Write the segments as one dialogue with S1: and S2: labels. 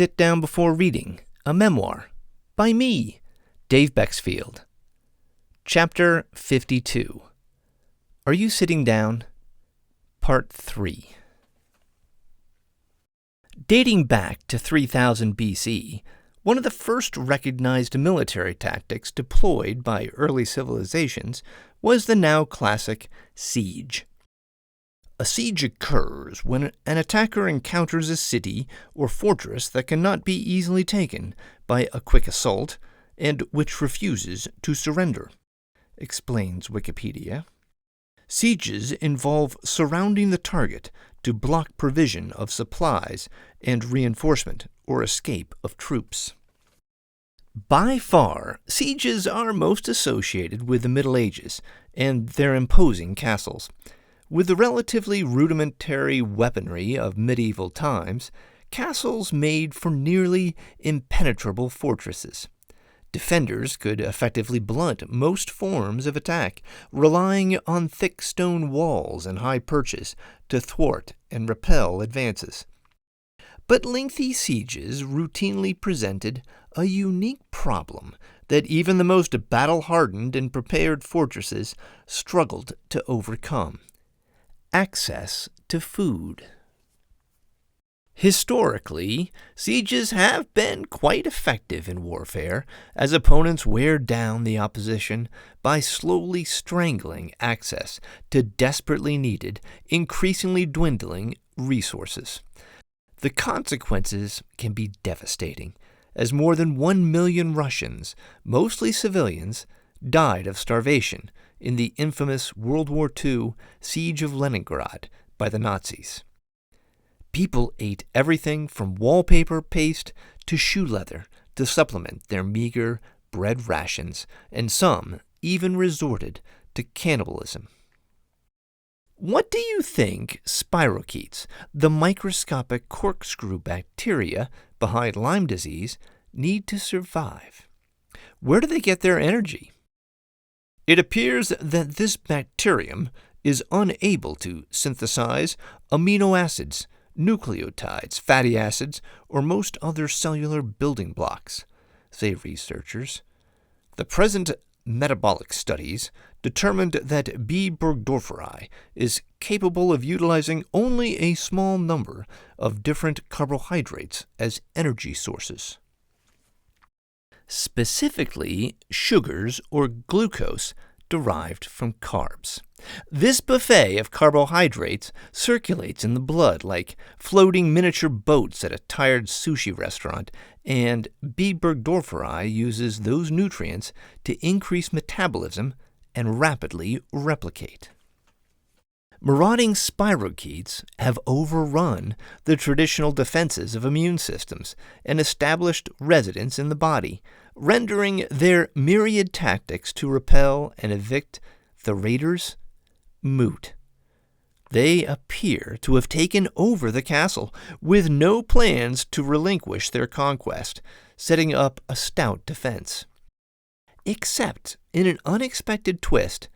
S1: Sit Down Before Reading, a memoir, by me, Dave Bexfield. Chapter 52. Are You Sitting Down? Part 3. Dating back to 3000 BC, one of the first recognized military tactics deployed by early civilizations was the now classic siege. A siege occurs when an attacker encounters a city or fortress that cannot be easily taken by a quick assault and which refuses to surrender, explains Wikipedia. Sieges involve surrounding the target to block provision of supplies and reinforcement or escape of troops. By far, sieges are most associated with the Middle Ages and their imposing castles. With the relatively rudimentary weaponry of medieval times, castles made for nearly impenetrable fortresses. Defenders could effectively blunt most forms of attack, relying on thick stone walls and high perches to thwart and repel advances. But lengthy sieges routinely presented a unique problem that even the most battle-hardened and prepared fortresses struggled to overcome: access to food. Historically, sieges have been quite effective in warfare, as opponents wear down the opposition by slowly strangling access to desperately needed, increasingly dwindling resources. The consequences can be devastating, as more than 1 million Russians, mostly civilians, died of starvation in the infamous World War II siege of Leningrad by the Nazis. People ate everything from wallpaper paste to shoe leather to supplement their meager bread rations, and some even resorted to cannibalism. What do you think spirochetes, the microscopic corkscrew bacteria behind Lyme disease, need to survive? Where do they get their energy? It appears that this bacterium is unable to synthesize amino acids, nucleotides, fatty acids, or most other cellular building blocks, say researchers. The present metabolic studies determined that B. burgdorferi is capable of utilizing only a small number of different carbohydrates as energy sources. Specifically, sugars or glucose derived from carbs. This buffet of carbohydrates circulates in the blood like floating miniature boats at a tired sushi restaurant, and B. burgdorferi uses those nutrients to increase metabolism and rapidly replicate. Marauding spirochetes have overrun the traditional defenses of immune systems and established residence in the body, rendering their myriad tactics to repel and evict the raiders moot. They appear to have taken over the castle with no plans to relinquish their conquest, setting up a stout defense. Except, in an unexpected twist,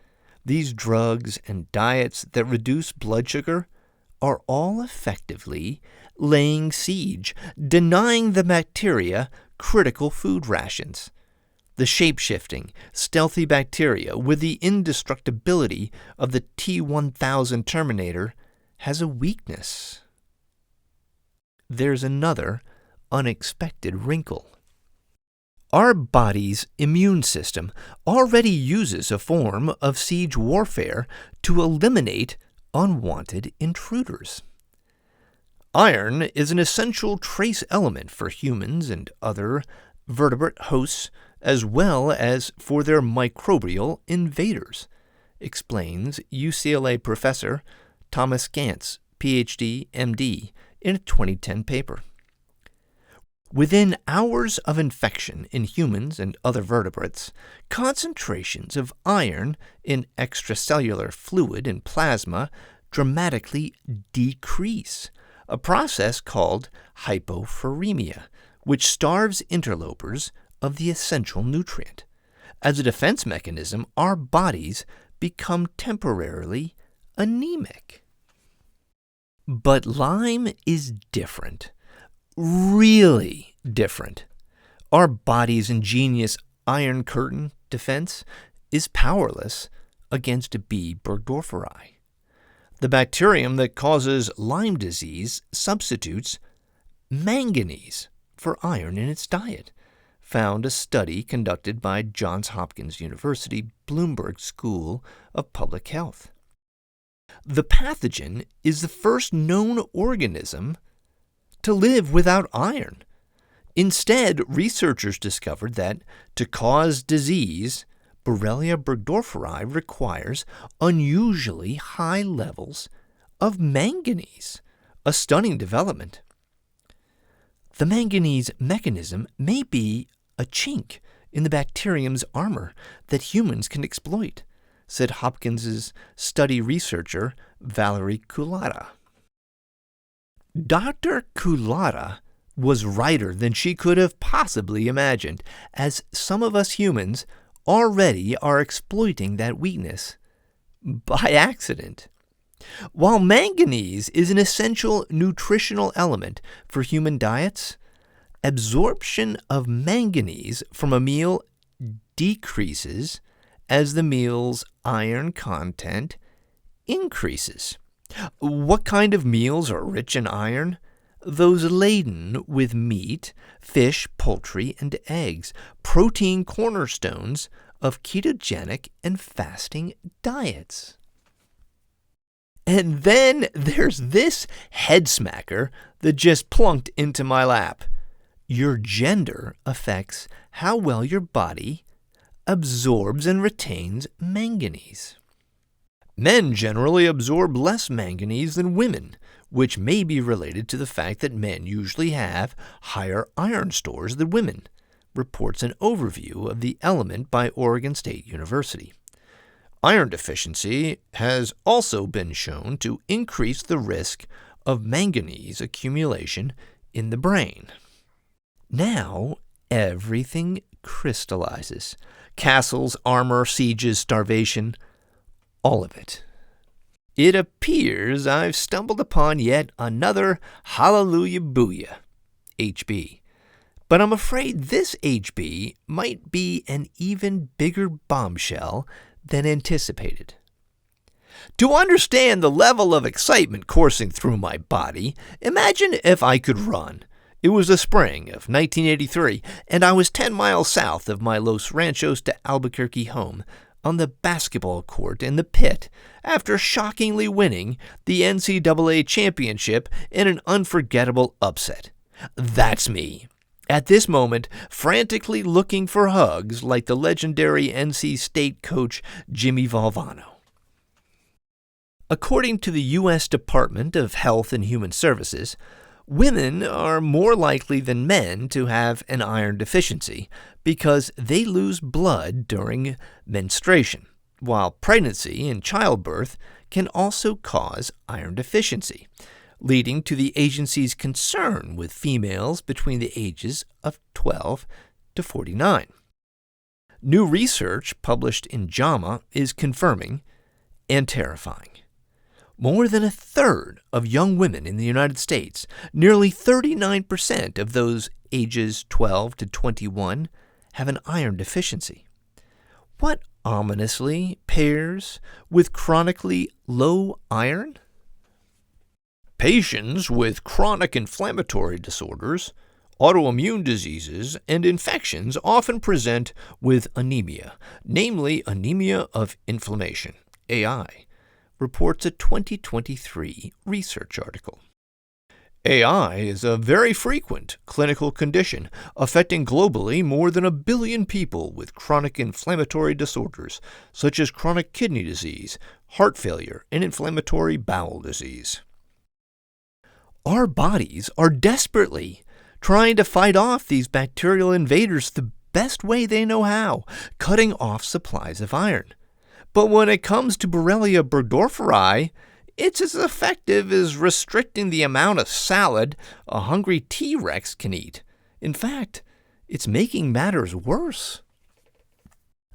S1: these drugs and diets that reduce blood sugar are all effectively laying siege, denying the bacteria critical food rations. The shape-shifting, stealthy bacteria with the indestructibility of the T-1000 Terminator has a weakness. There's another unexpected wrinkle. Our body's immune system already uses a form of siege warfare to eliminate unwanted intruders. Iron is an essential trace element for humans and other vertebrate hosts, as well as for their microbial invaders, explains UCLA professor Thomas Gantz, Ph.D., M.D., in a 2010 paper. Within hours of infection in humans and other vertebrates, concentrations of iron in extracellular fluid and plasma dramatically decrease, a process called hypophoremia, which starves interlopers of the essential nutrient. As a defense mechanism, our bodies become temporarily anemic. But Lyme is different. really different. Our body's ingenious iron curtain defense is powerless against B. burgdorferi. The bacterium that causes Lyme disease substitutes manganese for iron in its diet, found a study conducted by Johns Hopkins University Bloomberg School of Public Health. The pathogen is the first known organism to live without iron. Instead, researchers discovered that to cause disease, Borrelia burgdorferi requires unusually high levels of manganese, a stunning development. The manganese mechanism may be a chink in the bacterium's armor that humans can exploit, said Hopkins's study researcher Valerie Culotta. Dr. Culotta was righter than she could have possibly imagined, as some of us humans already are exploiting that weakness by accident. While manganese is an essential nutritional element for human diets, absorption of manganese from a meal decreases as the meal's iron content increases. What kind of meals are rich in iron? Those laden with meat, fish, poultry, and eggs, protein cornerstones of ketogenic and fasting diets. And then there's this head smacker that just plunked into my lap. Your gender affects how well your body absorbs and retains manganese. Men generally absorb less manganese than women, which may be related to the fact that men usually have higher iron stores than women, reports an overview of the element by Oregon State University. Iron deficiency has also been shown to increase the risk of manganese accumulation in the brain. Now, everything crystallizes. Castles, armor, sieges, starvation, all of it. It appears I've stumbled upon yet another hallelujah booyah, HB. But I'm afraid this HB might be an even bigger bombshell than anticipated. To understand the level of excitement coursing through my body, imagine if I could run. It was the spring of 1983, and I was 10 miles south of my Los Ranchos to Albuquerque home, on the basketball court in the pit, after shockingly winning the NCAA championship in an unforgettable upset. That's me, at this moment, frantically looking for hugs like the legendary NC State coach Jimmy Valvano. According to the U.S. Department of Health and Human Services, women are more likely than men to have an iron deficiency because they lose blood during menstruation, while pregnancy and childbirth can also cause iron deficiency, leading to the agency's concern with females between the ages of 12 to 49. New research published in JAMA is confirming and terrifying. More than a third of young women in the United States, nearly 39% of those ages 12 to 21, have an iron deficiency. What ominously pairs with chronically low iron? Patients with chronic inflammatory disorders, autoimmune diseases, and infections often present with anemia, namely anemia of inflammation, AI, reports a 2023 research article. AI is a very frequent clinical condition affecting globally more than 1 billion people with chronic inflammatory disorders such as chronic kidney disease, heart failure, and inflammatory bowel disease. Our bodies are desperately trying to fight off these bacterial invaders the best way they know how, cutting off supplies of iron. But when it comes to Borrelia burgdorferi, it's as effective as restricting the amount of salad a hungry T-Rex can eat. In fact, it's making matters worse.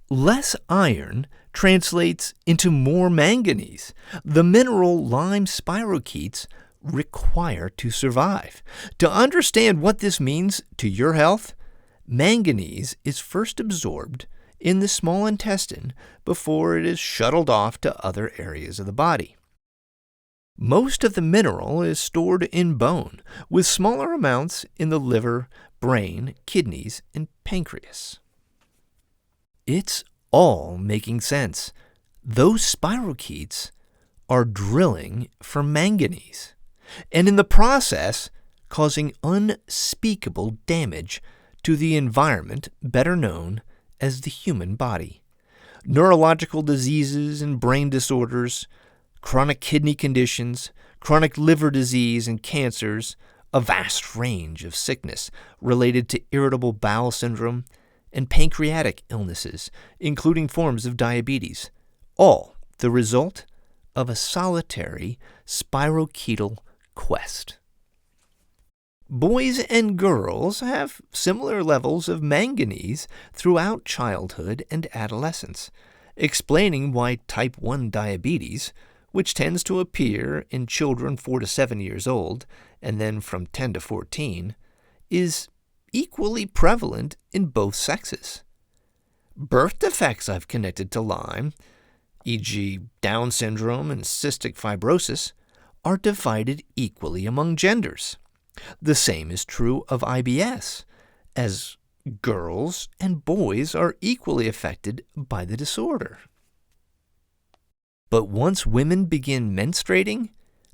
S1: Less iron translates into more manganese. The mineral Lyme spirochetes require to survive. To understand what this means to your health, manganese is first absorbed in the small intestine before it is shuttled off to other areas of the body. Most of the mineral is stored in bone, with smaller amounts in the liver, brain, kidneys, and pancreas. It's all making sense. Those spirochetes are drilling for manganese, and in the process causing unspeakable damage to the environment better known as the human body. Neurological diseases and brain disorders, chronic kidney conditions, chronic liver disease and cancers, a vast range of sickness related to irritable bowel syndrome, and pancreatic illnesses, including forms of diabetes, all the result of a solitary spirochetal quest. Boys and girls have similar levels of manganese throughout childhood and adolescence, explaining why type 1 diabetes, which tends to appear in children 4 to 7 years old and then from 10 to 14, is equally prevalent in both sexes. Birth defects I've connected to Lyme, e.g. Down syndrome and cystic fibrosis, are divided equally among genders. The same is true of IBS, as girls and boys are equally affected by the disorder. But once women begin menstruating,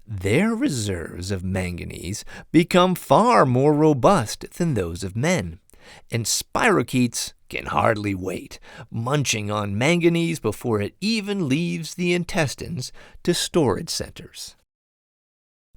S1: their reserves of manganese become far more robust than those of men, and spirochetes can hardly wait, munching on manganese before it even leaves the intestines to storage centers.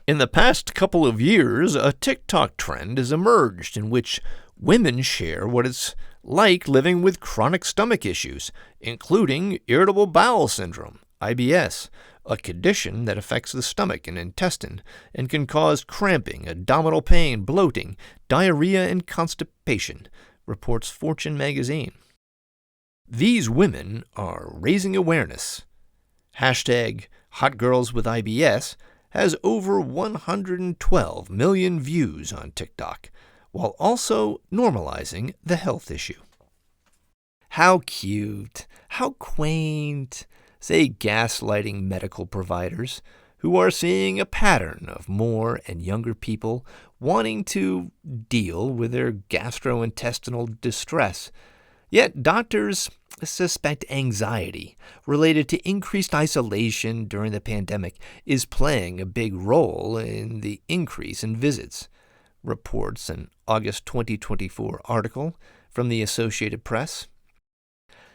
S1: In the past couple of years, a TikTok trend has emerged in which women share what it's like living with chronic stomach issues, including irritable bowel syndrome, IBS, a condition that affects the stomach and intestine and can cause cramping, abdominal pain, bloating, diarrhea, and constipation, reports Fortune magazine. These women are raising awareness. Hashtag HotGirlsWithIBS has over 112 million views on TikTok, while also normalizing the health issue. How cute, how quaint, say gaslighting medical providers who are seeing a pattern of more and younger people wanting to deal with their gastrointestinal distress. Yet doctors suspect anxiety related to increased isolation during the pandemic is playing a big role in the increase in visits, reports an August 2024 article from the Associated Press.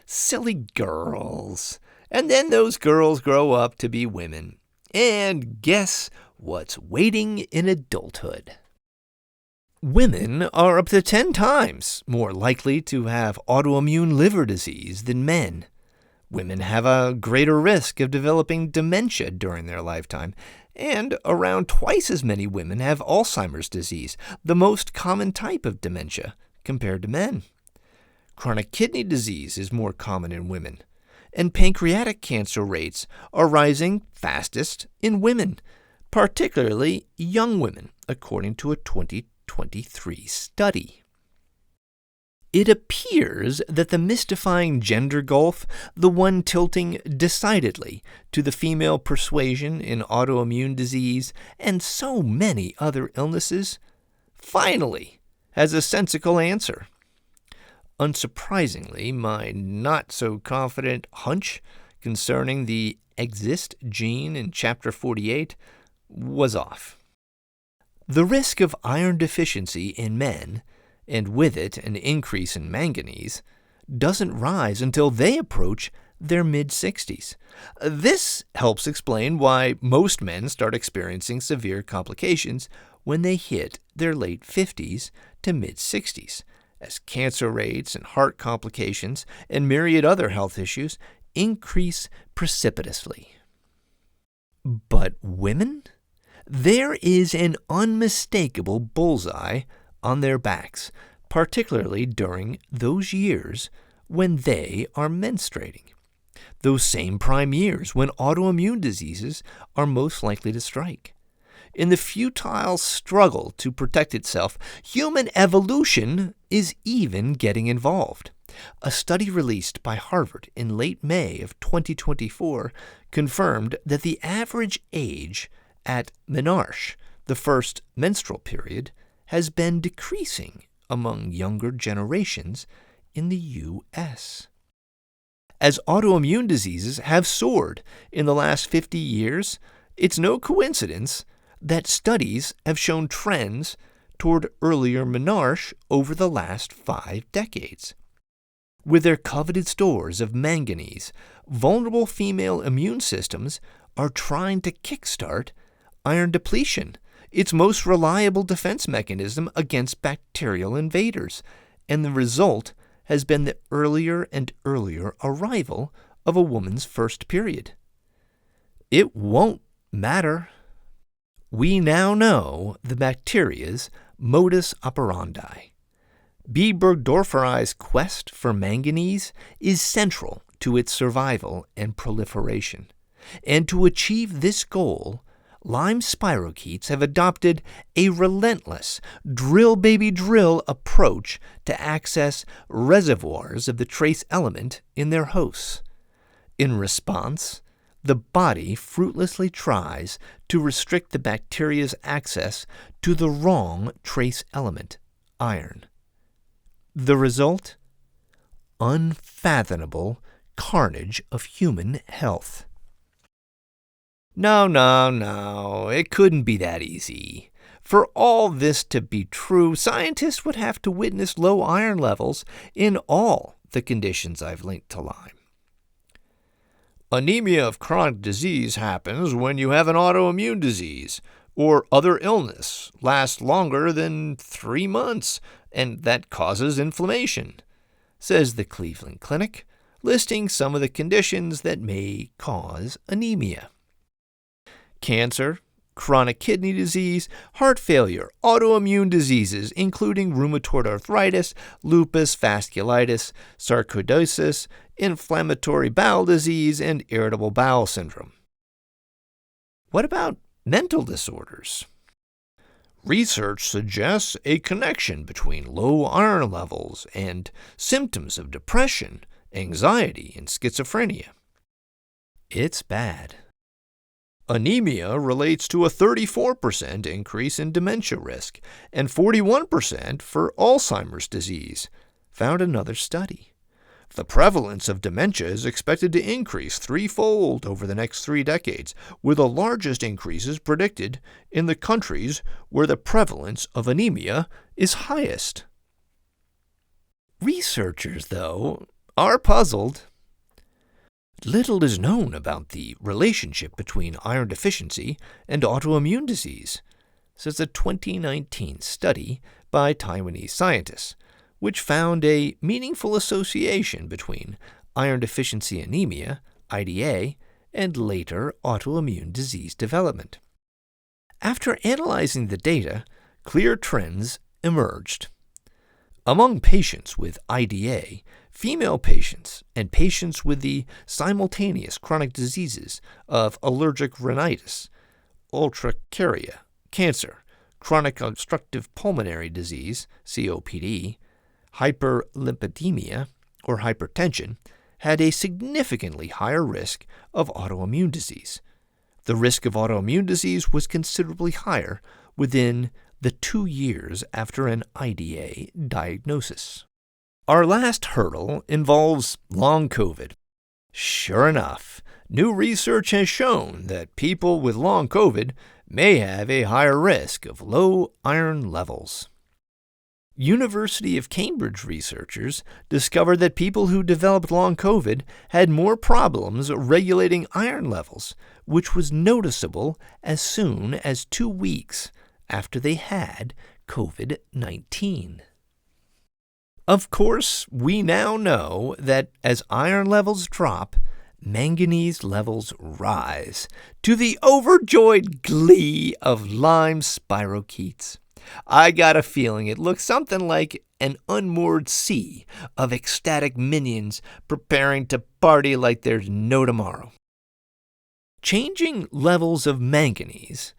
S1: Silly girls. And then those girls grow up to be women. And guess what's waiting in adulthood? Women are up to 10 times more likely to have autoimmune liver disease than men. Women have a greater risk of developing dementia during their lifetime, and around twice as many women have Alzheimer's disease, the most common type of dementia, compared to men. Chronic kidney disease is more common in women, and pancreatic cancer rates are rising fastest in women, particularly young women, according to a 2023 study. It appears that the mystifying gender gulf, the one tilting decidedly to the female persuasion in autoimmune disease and so many other illnesses, finally has a sensical answer. Unsurprisingly, my not-so-confident hunch concerning the exist gene in Chapter 48 was off. The risk of iron deficiency in men, and with it an increase in manganese, doesn't rise until they approach their mid-60s. This helps explain why most men start experiencing severe complications when they hit their late 50s to mid-60s, as cancer rates and heart complications and myriad other health issues increase precipitously. But women? There is an unmistakable bullseye on their backs, particularly during those years when they are menstruating. Those same prime years when autoimmune diseases are most likely to strike. In the futile struggle to protect itself, human evolution is even getting involved. A study released by Harvard in late May of 2024 confirmed that the average age at menarche, the first menstrual period, has been decreasing among younger generations in the U.S. As autoimmune diseases have soared in the last 50 years, it's no coincidence that studies have shown trends toward earlier menarche over the last 5 decades. With their coveted stores of manganese, vulnerable female immune systems are trying to kickstart iron depletion, its most reliable defense mechanism against bacterial invaders, and the result has been the earlier and earlier arrival of a woman's first period. It won't matter. We now know the bacteria's modus operandi. B. burgdorferi's quest for manganese is central to its survival and proliferation. And to achieve this goal, Lyme spirochetes have adopted a relentless drill baby drill approach to access reservoirs of the trace element in their hosts. In response, the body fruitlessly tries to restrict the bacteria's access to the wrong trace element, iron. The result? Unfathomable carnage of human health. No, it couldn't be that easy. For all this to be true, scientists would have to witness low iron levels in all the conditions I've linked to Lyme. Anemia of chronic disease happens when you have an autoimmune disease or other illness lasts longer than 3 months, and that causes inflammation, says the Cleveland Clinic, listing some of the conditions that may cause anemia. Cancer, chronic kidney disease, heart failure, autoimmune diseases, including rheumatoid arthritis, lupus, vasculitis, sarcoidosis, inflammatory bowel disease, and irritable bowel syndrome. What about mental disorders? Research suggests a connection between low iron levels and symptoms of depression, anxiety, and schizophrenia. It's bad. Anemia relates to a 34% increase in dementia risk and 41% for Alzheimer's disease, found another study. The prevalence of dementia is expected to increase 3-fold over the next 3 decades, with the largest increases predicted in the countries where the prevalence of anemia is highest. Researchers, though, are puzzled. Little is known about the relationship between iron deficiency and autoimmune disease, says a 2019 study by Taiwanese scientists, which found a meaningful association between iron deficiency anemia, IDA, and later autoimmune disease development. After analyzing the data, clear trends emerged. Among patients with IDA, female patients and patients with the simultaneous chronic diseases of allergic rhinitis, urticaria, cancer, chronic obstructive pulmonary disease, COPD, hyperlipidemia, or hypertension, had a significantly higher risk of autoimmune disease. The risk of autoimmune disease was considerably higher within the 2 years after an IDA diagnosis. Our last hurdle involves long COVID. Sure enough, new research has shown that people with long COVID may have a higher risk of low iron levels. University of Cambridge researchers discovered that people who developed long COVID had more problems regulating iron levels, which was noticeable as soon as 2 weeks after they had COVID-19. Of course, we now know that as iron levels drop, manganese levels rise, to the overjoyed glee of Lyme spirochetes. I got a feeling it looks something like an unmoored sea of ecstatic minions preparing to party like there's no tomorrow. Changing levels of manganese,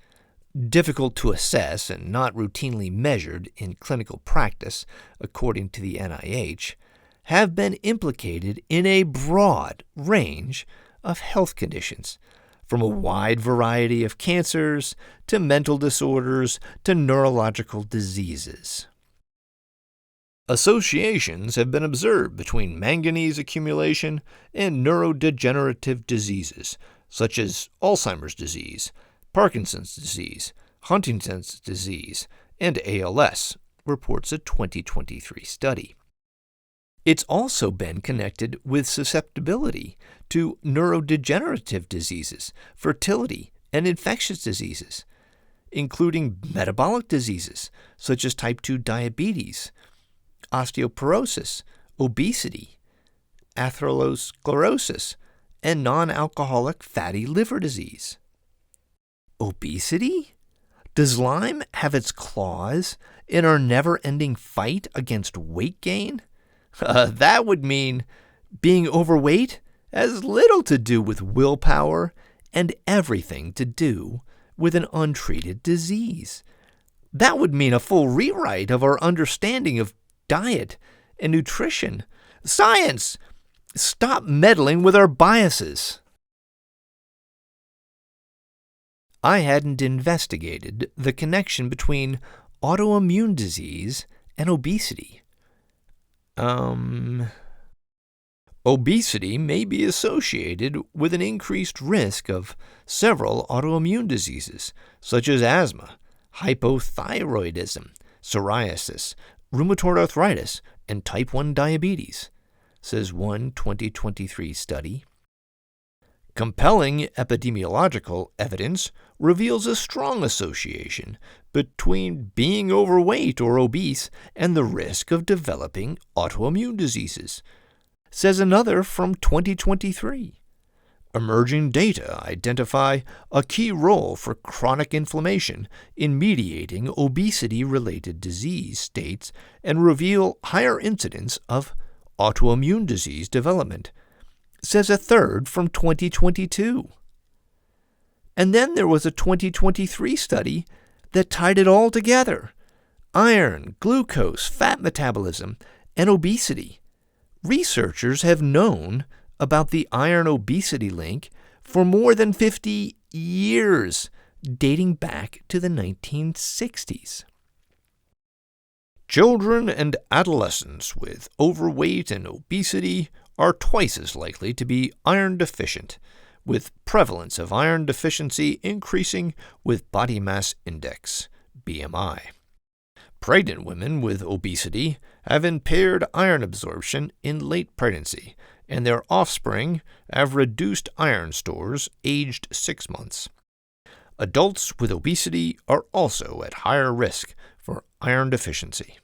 S1: difficult to assess and not routinely measured in clinical practice, according to the NIH, have been implicated in a broad range of health conditions, from a wide variety of cancers to mental disorders to neurological diseases. Associations have been observed between manganese accumulation and neurodegenerative diseases, such as Alzheimer's disease, Parkinson's disease, Huntington's disease, and ALS, reports a 2023 study. It's also been connected with susceptibility to neurodegenerative diseases, fertility, and infectious diseases, including metabolic diseases such as type 2 diabetes, osteoporosis, obesity, atherosclerosis, and non-alcoholic fatty liver disease. Obesity? Does Lyme have its claws in our never-ending fight against weight gain? That would mean being overweight has little to do with willpower and everything to do with an untreated disease. That would mean a full rewrite of our understanding of diet and nutrition. Science! Stop meddling with our biases. I hadn't investigated the connection between autoimmune disease and obesity. Obesity may be associated with an increased risk of several autoimmune diseases, such as asthma, hypothyroidism, psoriasis, rheumatoid arthritis, and type 1 diabetes, says one 2023 study. Compelling epidemiological evidence reveals a strong association between being overweight or obese and the risk of developing autoimmune diseases, says another from 2023. Emerging data identify a key role for chronic inflammation in mediating obesity-related disease states and reveal higher incidence of autoimmune disease development, says a third from 2022. And then there was a 2023 study that tied it all together: iron, glucose, fat metabolism, and obesity. Researchers have known about the iron-obesity link for more than 50 years, dating back to the 1960s. Children and adolescents with overweight and obesity are twice as likely to be iron deficient, with prevalence of iron deficiency increasing with body mass index, BMI. Pregnant women with obesity have impaired iron absorption in late pregnancy, and their offspring have reduced iron stores aged 6 months. Adults with obesity are also at higher risk for iron deficiency.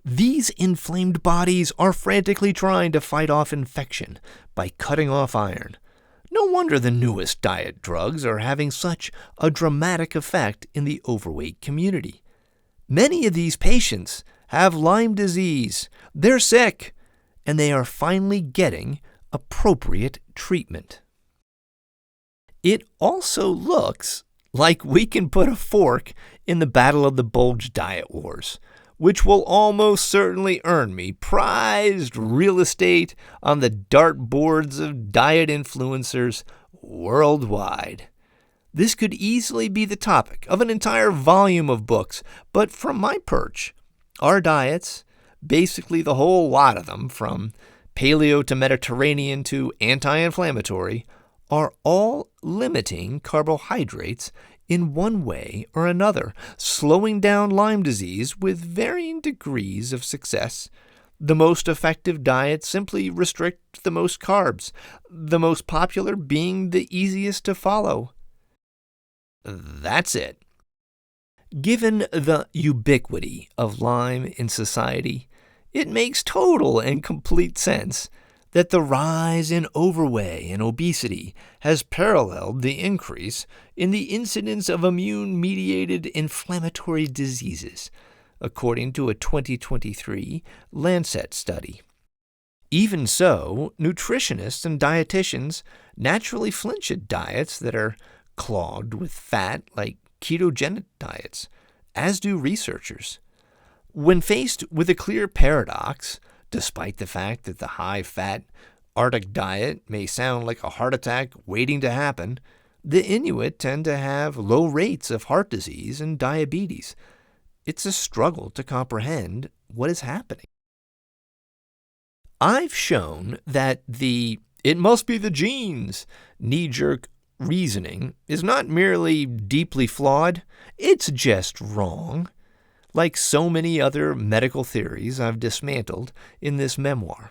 S1: These inflamed bodies are frantically trying to fight off infection by cutting off iron. No wonder the newest diet drugs are having such a dramatic effect in the overweight community. Many of these patients have Lyme disease. They're sick, and they are finally getting appropriate treatment. It also looks like we can put a fork in the Battle of the Bulge diet wars, which will almost certainly earn me prized real estate on the dartboards of diet influencers worldwide. This could easily be the topic of an entire volume of books, but from my perch, our diets, basically the whole lot of them, from paleo to Mediterranean to anti-inflammatory, are all limiting carbohydrates in one way or another, slowing down Lyme disease with varying degrees of success. The most effective diets simply restrict the most carbs, the most popular being the easiest to follow. That's it. Given the ubiquity of Lyme in society, it makes total and complete sense that the rise in overweight and obesity has paralleled the increase in the incidence of immune-mediated inflammatory diseases, according to a 2023 Lancet study. Even so, nutritionists and dietitians naturally flinch at diets that are clogged with fat like ketogenic diets, as do researchers. When faced with a clear paradox, despite the fact that the high-fat Arctic diet may sound like a heart attack waiting to happen, the Inuit tend to have low rates of heart disease and diabetes. It's a struggle to comprehend what is happening. I've shown that "it must be the genes" knee-jerk reasoning is not merely deeply flawed, it's just wrong. Like so many other medical theories I've dismantled in this memoir.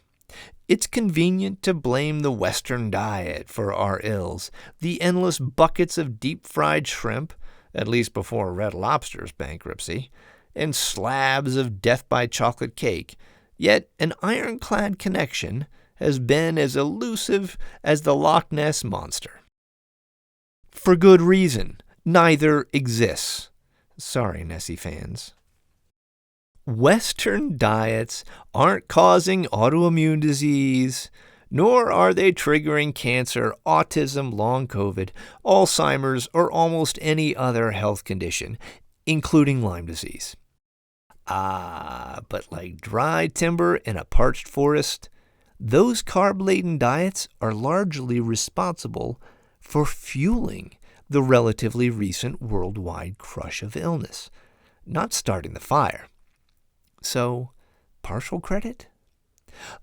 S1: It's convenient to blame the Western diet for our ills, the endless buckets of deep-fried shrimp, at least before Red Lobster's bankruptcy, and slabs of death-by-chocolate cake, yet an ironclad connection has been as elusive as the Loch Ness Monster. For good reason, neither exists. Sorry, Nessie fans. Western diets aren't causing autoimmune disease, nor are they triggering cancer, autism, long COVID, Alzheimer's, or almost any other health condition, including Lyme disease. But like dry timber in a parched forest, those carb-laden diets are largely responsible for fueling the relatively recent worldwide crush of illness, not starting the fire. So, partial credit?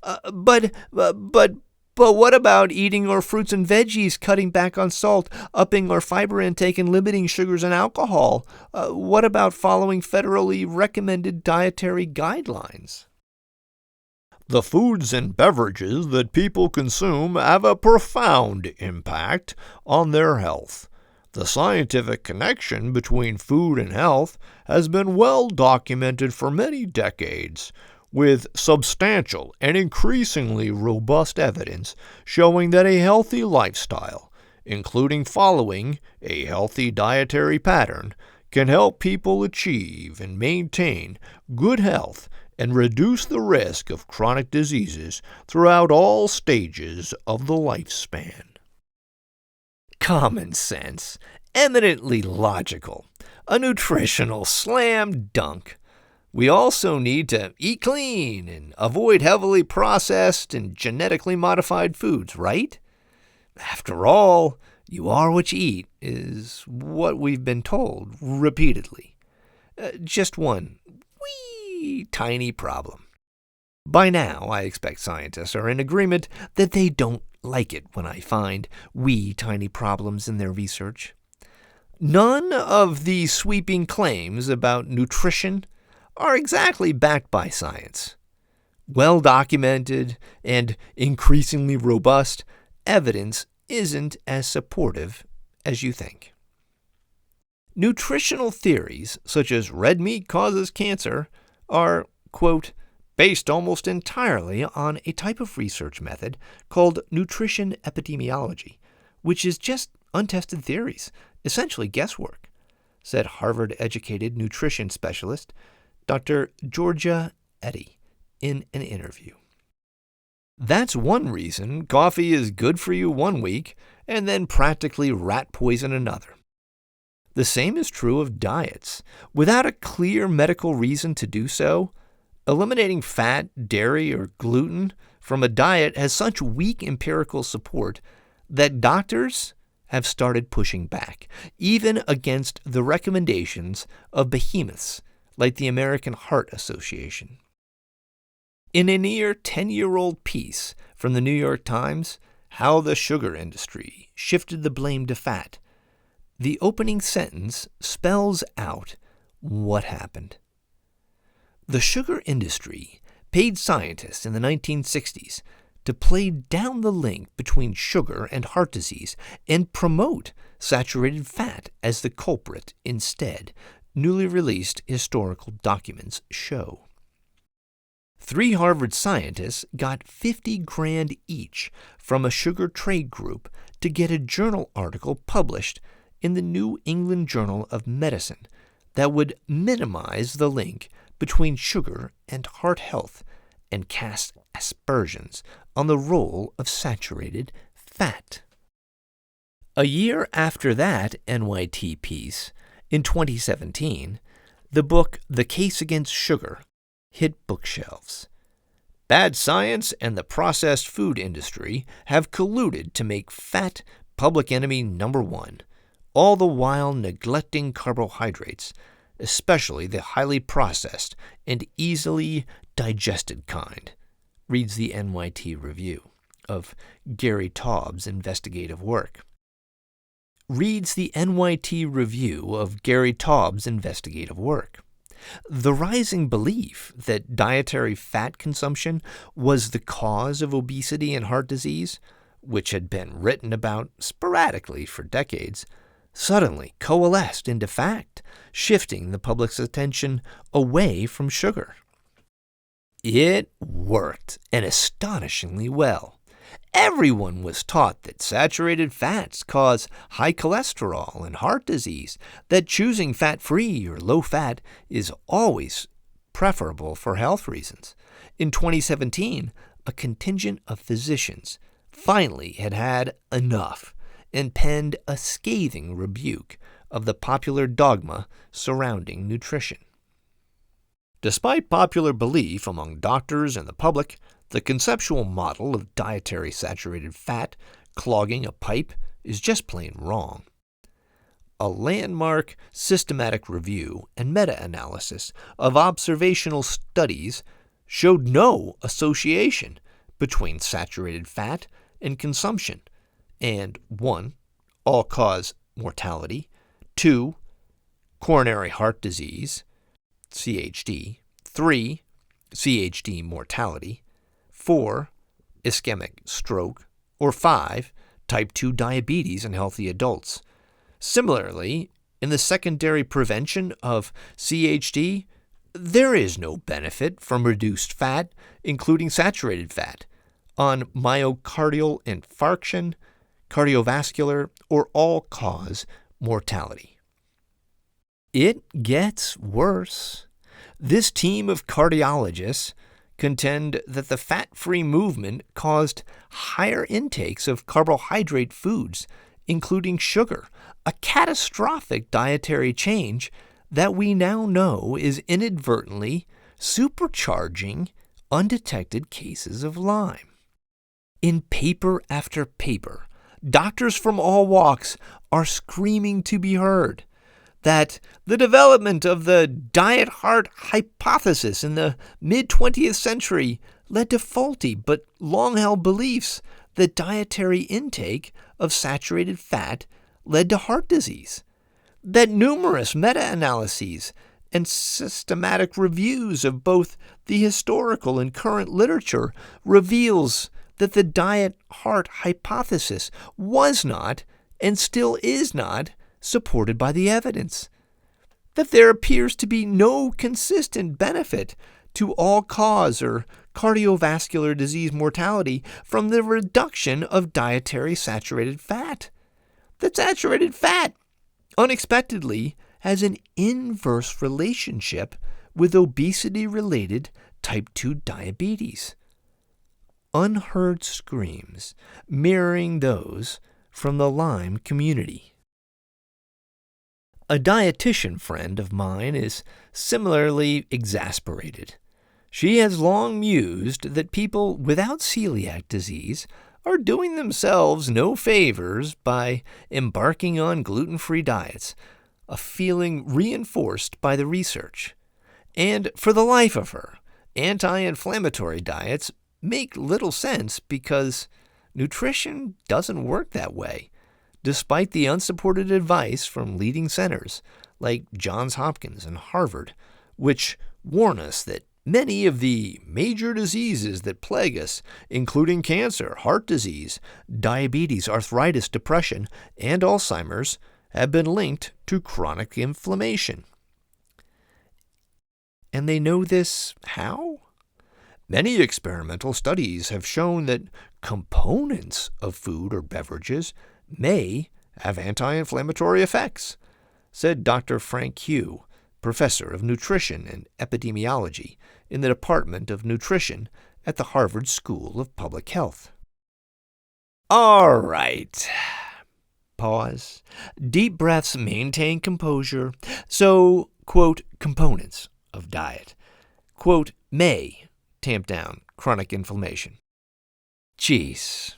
S1: But what about eating our fruits and veggies, cutting back on salt, upping our fiber intake, and limiting sugars and alcohol? What about following federally recommended dietary guidelines? The foods and beverages that people consume have a profound impact on their health. The scientific connection between food and health has been well documented for many decades, with substantial and increasingly robust evidence showing that a healthy lifestyle, including following a healthy dietary pattern, can help people achieve and maintain good health and reduce the risk of chronic diseases throughout all stages of the lifespan. Common sense, eminently logical, a nutritional slam dunk. We also need to eat clean and avoid heavily processed and genetically modified foods, right? After all, you are what you eat is what we've been told repeatedly. Just one wee tiny problem. By now, I expect scientists are in agreement that they don't like it when I find wee tiny problems in their research. None of the sweeping claims about nutrition are exactly backed by science. Well-documented and increasingly robust evidence isn't as supportive as you think. Nutritional theories, such as red meat causes cancer, are, quote, based almost entirely on a type of research method called nutrition epidemiology, which is just untested theories, essentially guesswork, said Harvard-educated nutrition specialist Dr. Georgia Eddy in an interview. That's one reason coffee is good for you one week and then practically rat poison another. The same is true of diets. Without a clear medical reason to do so, eliminating fat, dairy, or gluten from a diet has such weak empirical support that doctors have started pushing back, even against the recommendations of behemoths like the American Heart Association. In a near 10-year-old piece from the New York Times, How the Sugar Industry Shifted the Blame to Fat, the opening sentence spells out what happened. The sugar industry paid scientists in the 1960s to play down the link between sugar and heart disease and promote saturated fat as the culprit instead, newly released historical documents show. 3 Harvard scientists got $50,000 each from a sugar trade group to get a journal article published in the New England Journal of Medicine that would minimize the link between sugar and heart health and cast aspersions on the role of saturated fat. A year after that NYT piece, in 2017, the book The Case Against Sugar hit bookshelves. Bad science and the processed food industry have colluded to make fat public enemy number one, all the while neglecting carbohydrates, especially the highly processed and easily digested kind, reads the NYT review of Gary Taub's investigative work. The rising belief that dietary fat consumption was the cause of obesity and heart disease, which had been written about sporadically for decades, suddenly coalesced into fact, shifting the public's attention away from sugar. It worked, and astonishingly well. Everyone was taught that saturated fats cause high cholesterol and heart disease, that choosing fat-free or low-fat is always preferable for health reasons. In 2017, a contingent of physicians finally had enough and penned a scathing rebuke of the popular dogma surrounding nutrition. Despite popular belief among doctors and the public, the conceptual model of dietary saturated fat clogging a pipe is just plain wrong. A landmark systematic review and meta-analysis of observational studies showed no association between saturated fat and consumption, and 1. All-cause mortality, 2. Coronary heart disease, CHD, 3. CHD mortality, 4. Ischemic stroke, or 5. Type 2 diabetes in healthy adults. Similarly, in the secondary prevention of CHD, there is no benefit from reduced fat, including saturated fat, on myocardial infarction, cardiovascular, or all-cause mortality. It gets worse. This team of cardiologists contend that the fat-free movement caused higher intakes of carbohydrate foods, including sugar, a catastrophic dietary change that we now know is inadvertently supercharging undetected cases of Lyme. In paper after paper, doctors from all walks are screaming to be heard that the development of the diet-heart hypothesis in the mid-20th century led to faulty but long-held beliefs that dietary intake of saturated fat led to heart disease, that numerous meta-analyses and systematic reviews of both the historical and current literature reveals that the diet-heart hypothesis was not and still is not supported by the evidence, that there appears to be no consistent benefit to all-cause or cardiovascular disease mortality from the reduction of dietary saturated fat, that saturated fat unexpectedly has an inverse relationship with obesity-related type 2 diabetes. Unheard screams mirroring those from the Lyme community. A dietitian friend of mine is similarly exasperated. She has long mused that people without celiac disease are doing themselves no favors by embarking on gluten-free diets, a feeling reinforced by the research. And for the life of her, anti-inflammatory diets make little sense because nutrition doesn't work that way, despite the unsupported advice from leading centers like Johns Hopkins and Harvard, which warn us that many of the major diseases that plague us, including cancer, heart disease, diabetes, arthritis, depression, and Alzheimer's, have been linked to chronic inflammation. And they know this how? Many experimental studies have shown that components of food or beverages may have anti-inflammatory effects, said Dr. Frank Hugh, professor of nutrition and epidemiology in the Department of Nutrition at the Harvard School of Public Health. All right. Pause. Deep breaths maintain composure. So, quote, components of diet, quote, may tamp down chronic inflammation. Geez,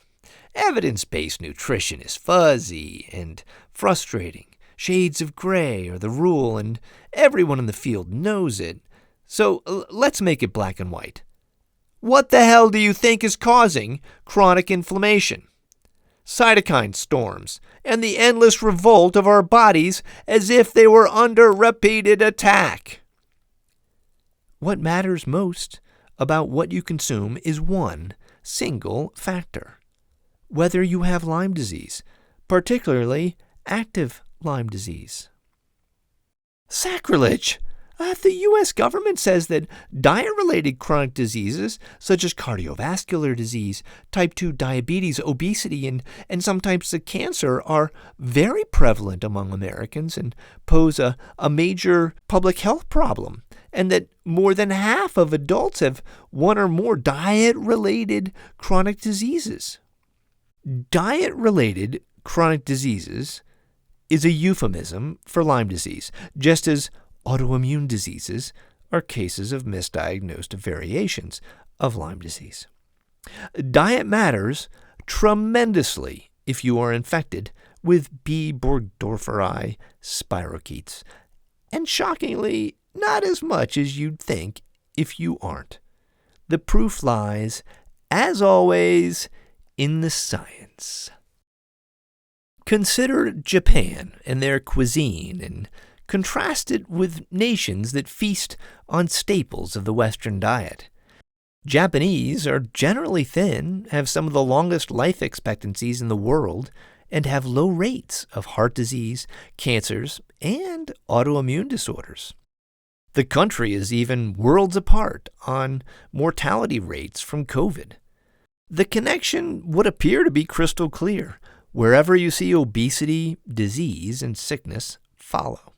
S1: evidence-based nutrition is fuzzy and frustrating. Shades of gray are the rule, and everyone in the field knows it. So let's make it black and white. What the hell do you think is causing chronic inflammation? Cytokine storms and the endless revolt of our bodies as if they were under repeated attack. What matters most about what you consume is one single factor: whether you have Lyme disease, particularly active Lyme disease. Sacrilege! The U.S. government says that diet-related chronic diseases, such as cardiovascular disease, type 2 diabetes, obesity, and some types of cancer, are very prevalent among Americans and pose a major public health problem, and that more than half of adults have one or more diet-related chronic diseases. Diet-related chronic diseases is a euphemism for Lyme disease, just as autoimmune diseases are cases of misdiagnosed variations of Lyme disease. Diet matters tremendously if you are infected with B. burgdorferi spirochetes, and shockingly, not as much as you'd think if you aren't. The proof lies, as always, in the science. Consider Japan and their cuisine, and contrast it with nations that feast on staples of the Western diet. Japanese are generally thin, have some of the longest life expectancies in the world, and have low rates of heart disease, cancers, and autoimmune disorders. The country is even worlds apart on mortality rates from COVID. The connection would appear to be crystal clear. Wherever you see obesity, disease, and sickness follow,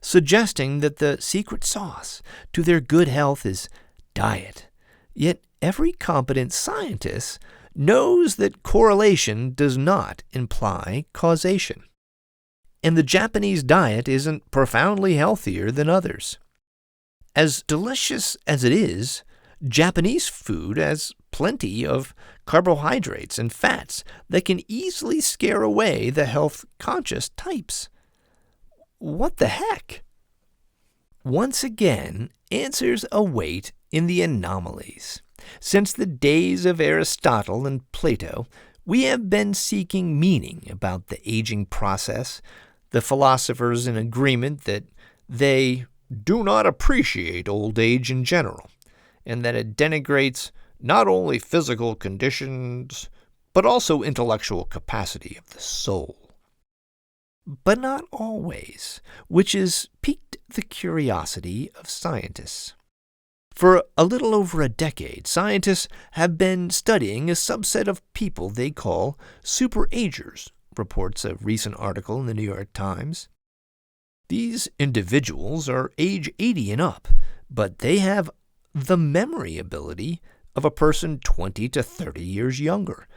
S1: suggesting that the secret sauce to their good health is diet. Yet every competent scientist knows that correlation does not imply causation. And the Japanese diet isn't profoundly healthier than others. As delicious as it is, Japanese food has plenty of carbohydrates and fats that can easily scare away the health-conscious types. What the heck? Once again, answers await in the anomalies. Since the days of Aristotle and Plato, we have been seeking meaning about the aging process, the philosophers in agreement that they do not appreciate old age in general, and that it denigrates not only physical conditions, but also intellectual capacity of the soul. But not always, which has piqued the curiosity of scientists. For a little over a decade, scientists have been studying a subset of people they call superagers, reports a recent article in the New York Times. These individuals are age 80 and up, but they have the memory ability of a person 20 to 30 years younger.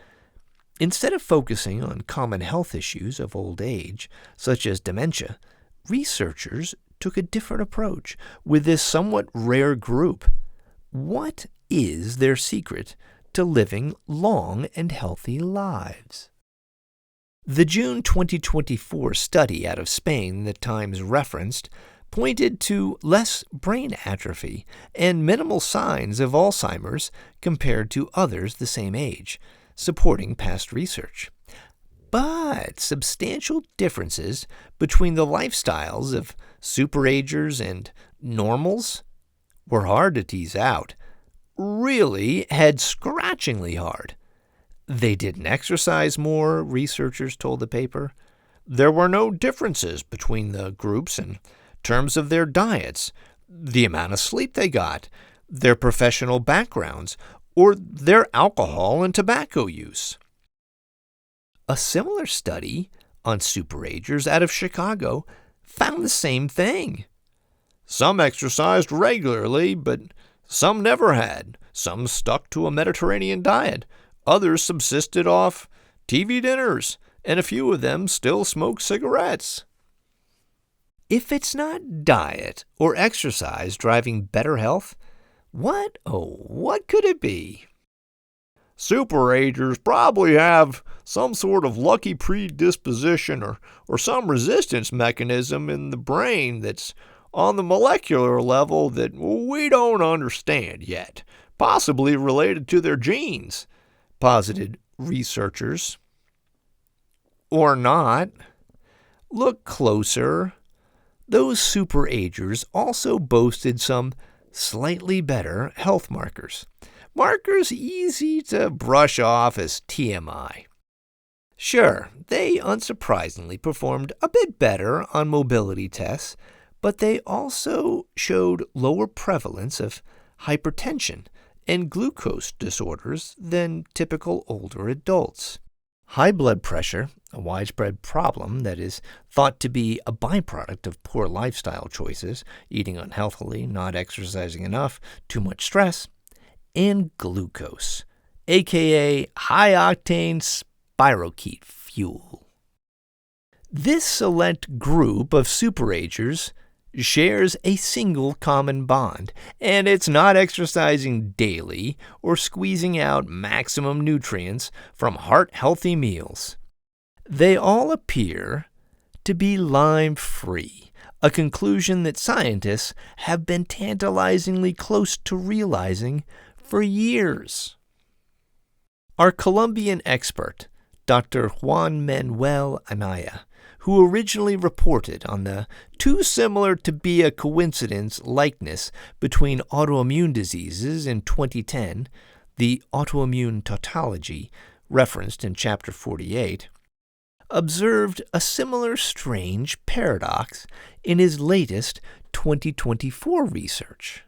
S1: Instead of focusing on common health issues of old age, such as dementia, researchers took a different approach with this somewhat rare group. What is their secret to living long and healthy lives? The June 2024 study out of Spain the Times referenced pointed to less brain atrophy and minimal signs of Alzheimer's compared to others the same age, supporting past research. But substantial differences between the lifestyles of superagers and normals were hard to tease out, really head-scratchingly hard. They didn't exercise more, researchers told the paper. There were no differences between the groups in terms of their diets, the amount of sleep they got, their professional backgrounds, or their alcohol and tobacco use. A similar study on superagers out of Chicago found the same thing. Some exercised regularly, but some never had. Some stuck to a Mediterranean diet. Others subsisted off TV dinners and a few of them still smoke cigarettes. If it's not diet or exercise driving better health, what could it be? Superagers probably have some sort of lucky predisposition or some resistance mechanism in the brain that's on the molecular level that we don't understand yet, possibly related to their genes, posited researchers. Or not. Look closer. Those superagers also boasted some slightly better health markers. Markers easy to brush off as TMI. Sure, they unsurprisingly performed a bit better on mobility tests, but they also showed lower prevalence of hypertension and glucose disorders than typical older adults. High blood pressure, a widespread problem that is thought to be a byproduct of poor lifestyle choices, eating unhealthily, not exercising enough, too much stress, and glucose, aka high-octane spirochete fuel. This select group of superagers shares a single common bond, and it's not exercising daily or squeezing out maximum nutrients from heart-healthy meals. They all appear to be Lyme-free, a conclusion that scientists have been tantalizingly close to realizing for years. Our Colombian expert, Dr. Juan Manuel Anaya, who originally reported on the too similar to be a coincidence likeness between autoimmune diseases in 2010, the autoimmune tautology referenced in Chapter 48, observed a similar strange paradox in his latest 2024 research.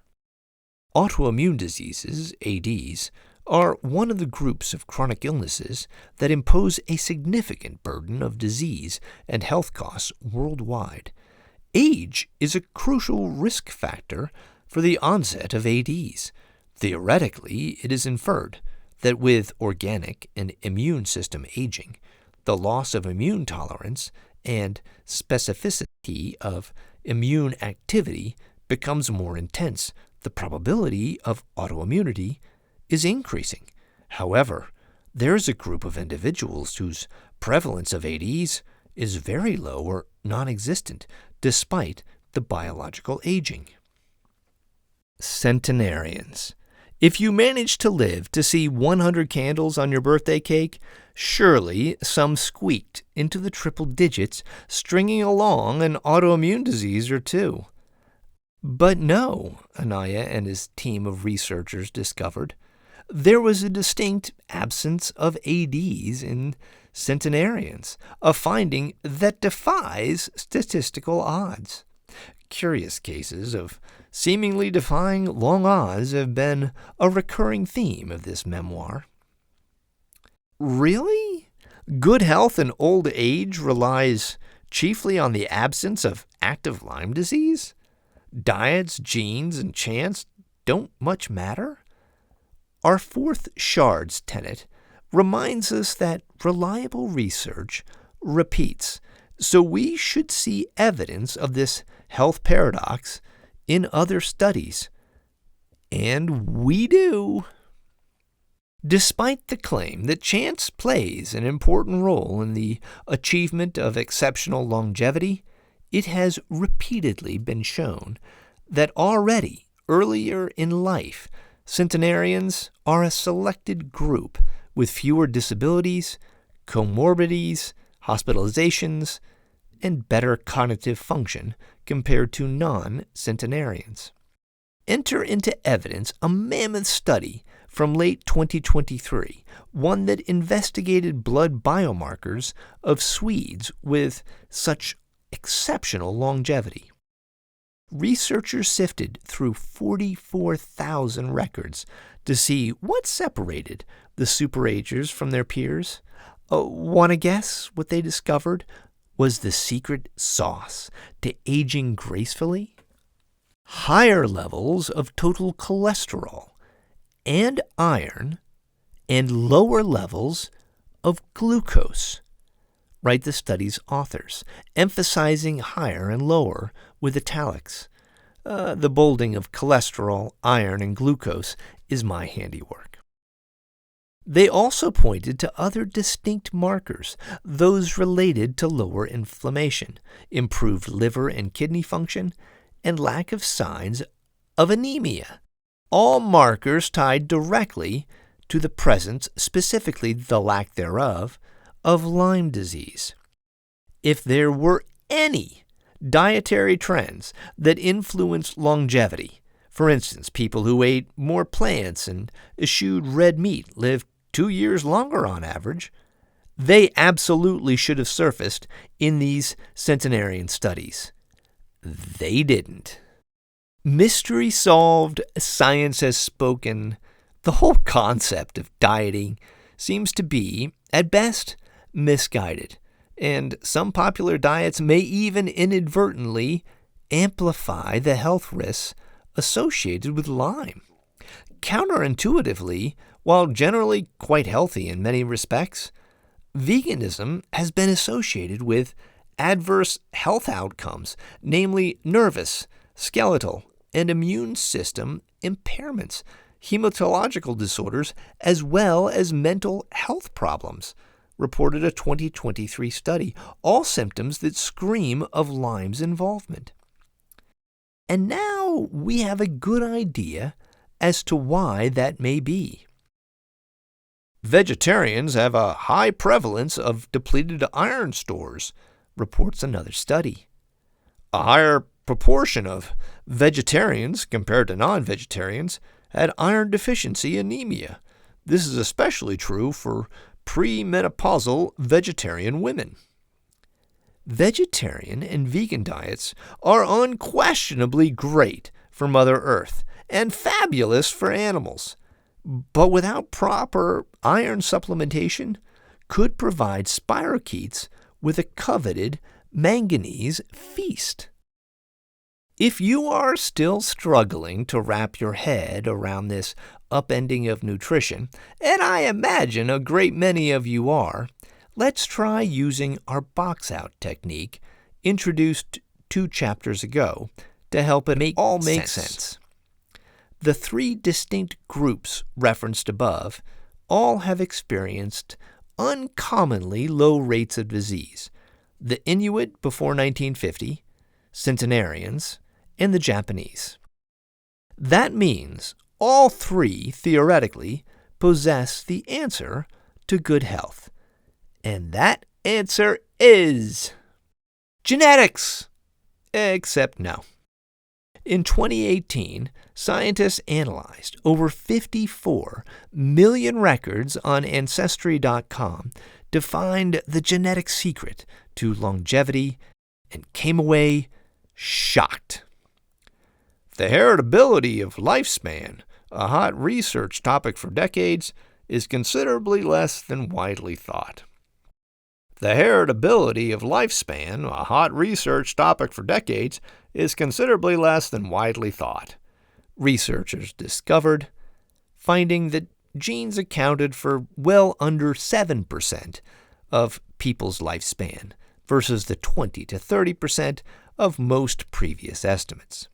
S1: Autoimmune diseases, ADs, are one of the groups of chronic illnesses that impose a significant burden of disease and health costs worldwide. Age is a crucial risk factor for the onset of ADs. Theoretically, it is inferred that with organic and immune system aging, the loss of immune tolerance and specificity of immune activity becomes more intense. The probability of autoimmunity is increasing. However, there is a group of individuals whose prevalence of ADs is very low or non-existent despite the biological aging. Centenarians. If you manage to live to see 100 candles on your birthday cake, surely some squeaked into the triple digits, stringing along an autoimmune disease or two. But no, Anaya and his team of researchers discovered, there was a distinct absence of ADs in centenarians, a finding that defies statistical odds. Curious cases of seemingly defying long odds have been a recurring theme of this memoir. Really? Good health in old age relies chiefly on the absence of active Lyme disease? Diets, genes, and chance don't much matter? Our fourth shards tenet reminds us that reliable research repeats, so we should see evidence of this health paradox in other studies. And we do. Despite the claim that chance plays an important role in the achievement of exceptional longevity, it has repeatedly been shown that already earlier in life, centenarians are a selected group with fewer disabilities, comorbidities, hospitalizations, and better cognitive function compared to non-centenarians. Enter into evidence a mammoth study from late 2023, one that investigated blood biomarkers of Swedes with such exceptional longevity. Researchers sifted through 44,000 records to see what separated the superagers from their peers. Want to guess what they discovered was the secret sauce to aging gracefully? Higher levels of total cholesterol and iron and lower levels of glucose. write the study's authors, emphasizing higher and lower with italics. The bolding of cholesterol, iron, and glucose is my handiwork. They also pointed to other distinct markers, those related to lower inflammation, improved liver and kidney function, and lack of signs of anemia, all markers tied directly to the presence, specifically the lack thereof, of Lyme disease. If there were any dietary trends that influenced longevity, for instance, people who ate more plants and eschewed red meat lived 2 years longer on average, they absolutely should have surfaced in these centenarian studies. They didn't. Mystery solved, science has spoken. The whole concept of dieting seems to be, at best, misguided, and some popular diets may even inadvertently amplify the health risks associated with Lyme. Counterintuitively, while generally quite healthy in many respects, veganism has been associated with adverse health outcomes, namely nervous, skeletal, and immune system impairments, hematological disorders, as well as mental health problems, reported a 2023 study, all symptoms that scream of Lyme's involvement. And now we have a good idea as to why that may be. Vegetarians have a high prevalence of depleted iron stores, reports another study. A higher proportion of vegetarians compared to non-vegetarians had iron deficiency anemia. This is especially true for premenopausal vegetarian women. Vegetarian and vegan diets are unquestionably great for Mother Earth and fabulous for animals, but without proper iron supplementation could provide spirochetes with a coveted manganese feast. If you are still struggling to wrap your head around this upending of nutrition, and I imagine a great many of you are, let's try using our box-out technique introduced 2 chapters ago to help it make sense. The 3 distinct groups referenced above all have experienced uncommonly low rates of disease. The Inuit before 1950, centenarians, and the Japanese. That means all 3, theoretically, possess the answer to good health. And that answer is genetics! Except no. In 2018, scientists analyzed over 54 million records on Ancestry.com to find the genetic secret to longevity and came away shocked. The heritability of lifespan, a hot research topic for decades, is considerably less than widely thought. The heritability of lifespan, a hot research topic for decades, is considerably less than widely thought. Researchers discovered, finding that genes accounted for well under 7% of people's lifespan versus the 20 to 30% of most previous estimates.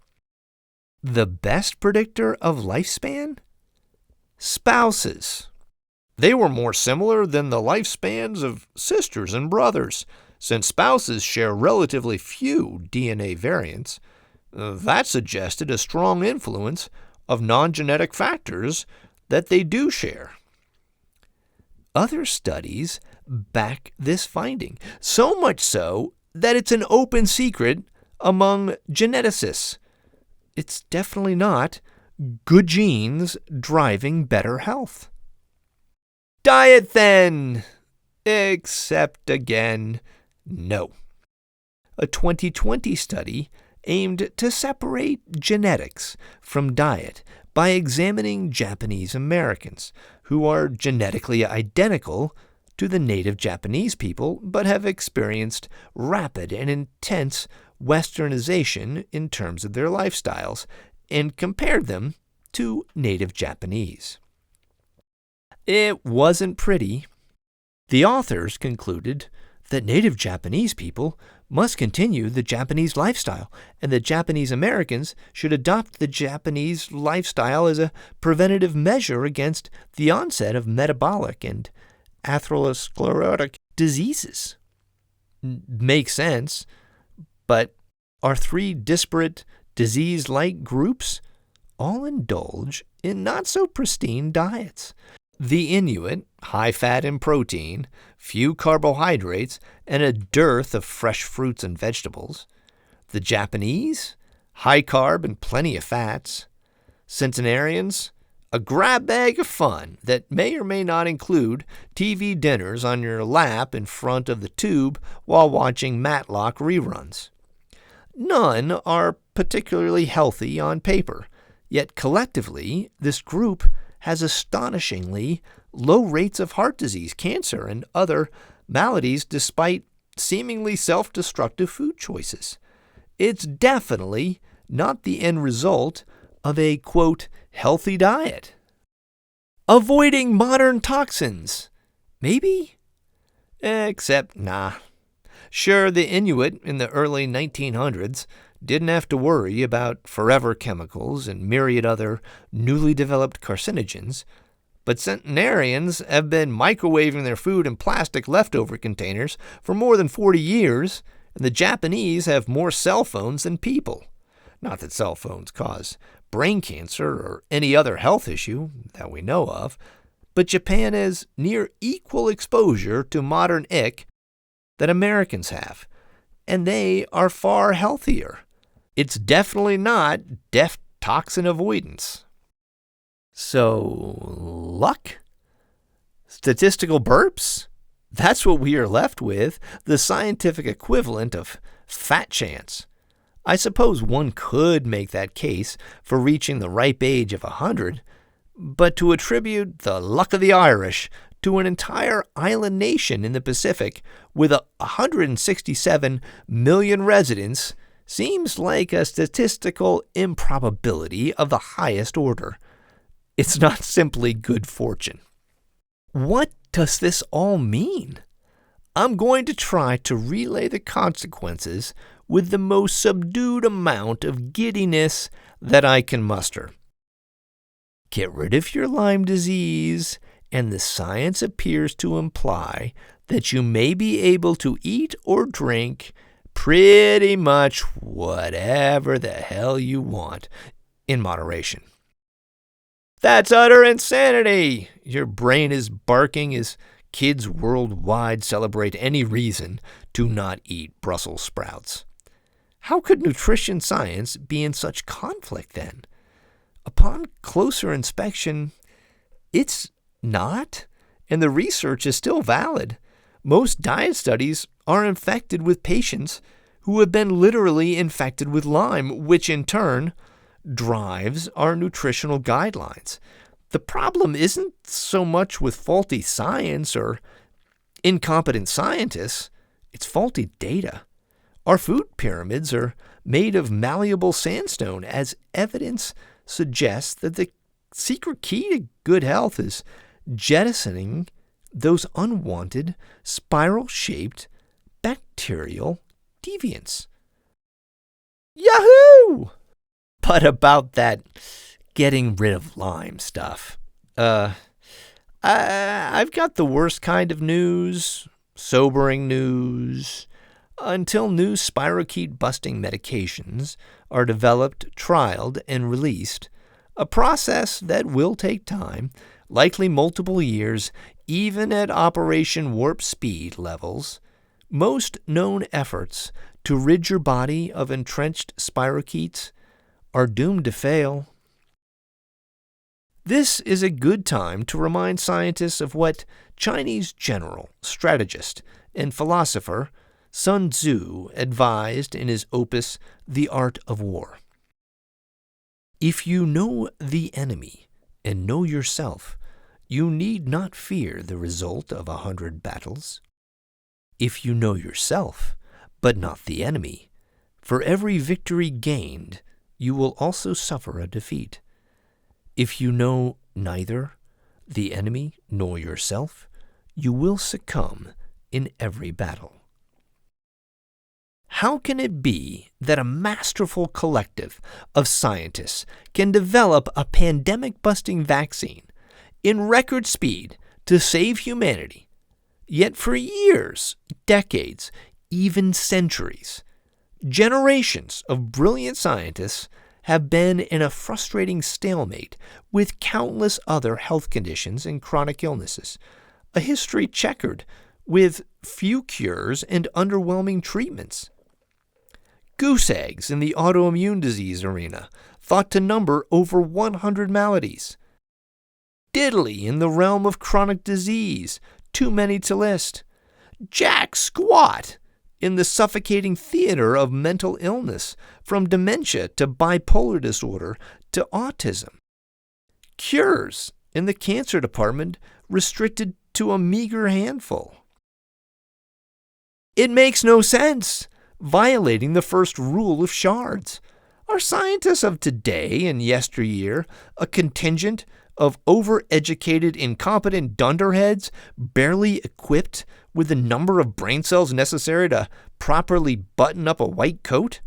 S1: The best predictor of lifespan? Spouses. They were more similar than the lifespans of sisters and brothers, since spouses share relatively few DNA variants. That suggested a strong influence of non-genetic factors that they do share. Other studies back this finding, so much so that it's an open secret among geneticists. It's definitely not good genes driving better health. Diet then! Except again, no. A 2020 study aimed to separate genetics from diet by examining Japanese Americans who are genetically identical to the native Japanese people but have experienced rapid and intense westernization in terms of their lifestyles and compared them to native Japanese. It wasn't pretty. The authors concluded that native Japanese people must continue the Japanese lifestyle, and that Japanese Americans should adopt the Japanese lifestyle as a preventative measure against the onset of metabolic and atherosclerotic diseases. Makes sense, but our three disparate disease-like groups all indulge in not-so-pristine diets. The Inuit, high fat and protein, few carbohydrates, and a dearth of fresh fruits and vegetables. The Japanese, high carb and plenty of fats. Centenarians, a grab bag of fun that may or may not include TV dinners on your lap in front of the tube while watching Matlock reruns. None are particularly healthy on paper, yet collectively this group has astonishingly low rates of heart disease, cancer, and other maladies despite seemingly self-destructive food choices. It's definitely not the end result of a, quote, healthy diet. Avoiding modern toxins. Maybe? Except, nah. Sure, the Inuit in the early 1900s didn't have to worry about forever chemicals and myriad other newly developed carcinogens, but centenarians have been microwaving their food in plastic leftover containers for more than 40 years, and the Japanese have more cell phones than people. Not that cell phones cause brain cancer or any other health issue that we know of, but Japan has near equal exposure to modern ick that Americans have, and they are far healthier. It's definitely not deft toxin avoidance. So, luck? Statistical burps? That's what we are left with, the scientific equivalent of fat chance. I suppose one could make that case for reaching the ripe age of 100, but to attribute the luck of the Irish to an entire island nation in the Pacific with 167 million residents seems like a statistical improbability of the highest order. It's not simply good fortune. What does this all mean? I'm going to try to relay the consequences with the most subdued amount of giddiness that I can muster. Get rid of your Lyme disease, and the science appears to imply that you may be able to eat or drink pretty much whatever the hell you want, in moderation. That's utter insanity! Your brain is barking as kids worldwide celebrate any reason to not eat Brussels sprouts. How could nutrition science be in such conflict then? Upon closer inspection, it's not, and the research is still valid. Most diet studies are infected with patients who have been literally infected with Lyme, which in turn drives our nutritional guidelines. The problem isn't so much with faulty science or incompetent scientists, it's faulty data. Our food pyramids are made of malleable sandstone, as evidence suggests that the secret key to good health is jettisoning those unwanted, spiral-shaped bacterial deviants. Yahoo! But about that getting rid of Lyme stuff. I've got the worst kind of news, sobering news. Until new spirochete-busting medications are developed, trialed, and released, a process that will take time, likely multiple years, even at Operation Warp Speed levels, most known efforts to rid your body of entrenched spirochetes are doomed to fail. This is a good time to remind scientists of what Chinese general, strategist, and philosopher Sun Tzu advised in his opus, The Art of War. If you know the enemy and know yourself, you need not fear the result of 100 battles. If you know yourself, but not the enemy, for every victory gained, you will also suffer a defeat. If you know neither the enemy nor yourself, you will succumb in every battle. How can it be that a masterful collective of scientists can develop a pandemic-busting vaccine in record speed to save humanity, yet for years, decades, even centuries, generations of brilliant scientists have been in a frustrating stalemate with countless other health conditions and chronic illnesses, a history checkered with few cures and underwhelming treatments? Goose eggs in the autoimmune disease arena, thought to number over 100 maladies. Diddly in the realm of chronic disease, too many to list. Jack squat in the suffocating theater of mental illness, from dementia to bipolar disorder to autism. Cures in the cancer department restricted to a meager handful. It makes no sense, violating the first rule of shards. Are scientists of today and yesteryear a contingent of overeducated, incompetent dunderheads, barely equipped with the number of brain cells necessary to properly button up a white coat?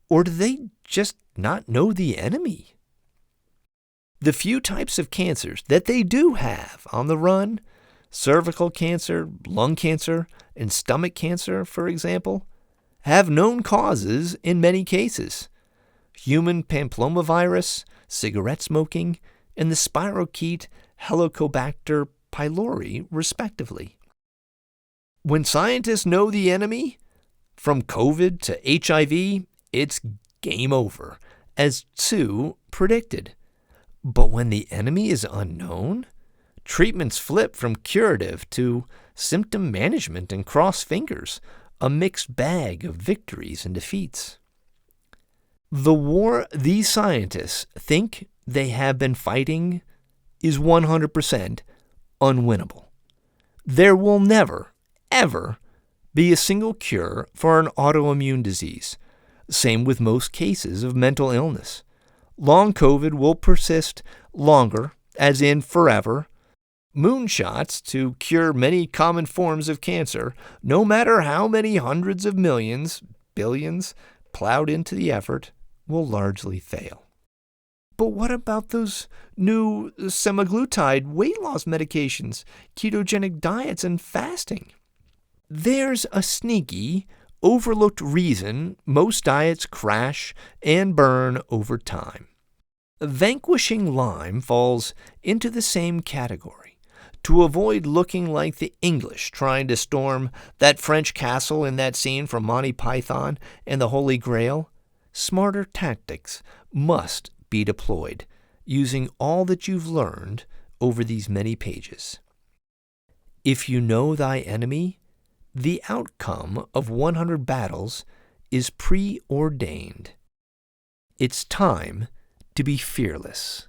S1: Or do they just not know the enemy? The few types of cancers that they do have on the run, cervical cancer, lung cancer, and stomach cancer, for example, have known causes in many cases: human papillomavirus, cigarette smoking, and the spirochete Helicobacter pylori, respectively. When scientists know the enemy, from COVID to HIV, it's game over, as Sue predicted. But when the enemy is unknown, treatments flip from curative to symptom management and cross fingers, a mixed bag of victories and defeats. The war these scientists think they have been fighting is 100% unwinnable. There will never, ever be a single cure for an autoimmune disease. Same with most cases of mental illness. Long COVID will persist longer, as in forever. Moonshots to cure many common forms of cancer, no matter how many hundreds of millions, billions, plowed into the effort, will largely fail. But what about those new semaglutide weight loss medications, ketogenic diets, and fasting? There's a sneaky, overlooked reason most diets crash and burn over time. Vanquishing Lyme falls into the same category. To avoid looking like the English trying to storm that French castle in that scene from Monty Python and the Holy Grail, smarter tactics must be deployed, using all that you've learned over these many pages. If you know thy enemy, the outcome of 100 battles is preordained. It's time to be fearless.